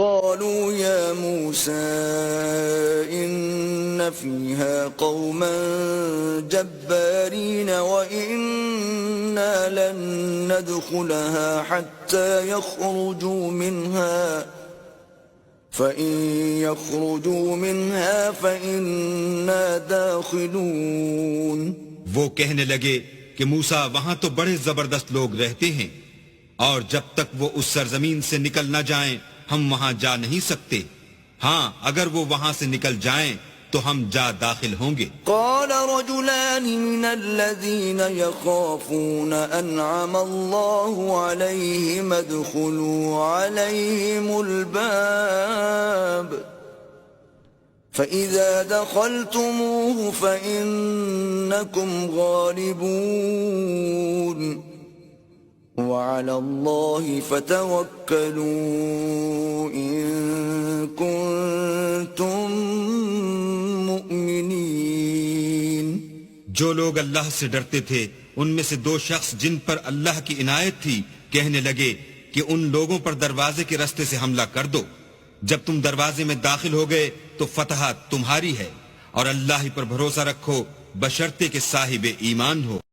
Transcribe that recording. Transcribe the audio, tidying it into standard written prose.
قالوا يا موسى إن فيها قوما جبارين وإنا لن ندخلها حتى يخرجوا منها فإن يخرجوا منها فإنا داخلون. وہ کہنے لگے کہ موسیٰ وہاں تو بڑے زبردست لوگ رہتے ہیں اور جب تک وہ اس سرزمین سے نکل نہ جائیں ہم وہاں جا نہیں سکتے. ہاں اگر وہ وہاں سے نکل جائیں تو ہم جا داخل ہوں گے. قال رجلان من الذين يخافون أنعم الله عليهم ادخلوا عليهم الباب فإذا دخلتموه فإنكم غالبون وعلى الله فتوكلوا إن كنتم مؤمنين. جو لوگ اللہ سے ڈرتے تھے ان میں سے دو شخص جن پر اللہ کی عنایت تھی کہنے لگے کہ ان لوگوں پر دروازے کے راستے سے حملہ کر دو. جب تم دروازے میں داخل ہو گئے تو فتح تمہاری ہے اور اللہ ہی پر بھروسہ رکھو بشرطے کہ صاحب ایمان ہو.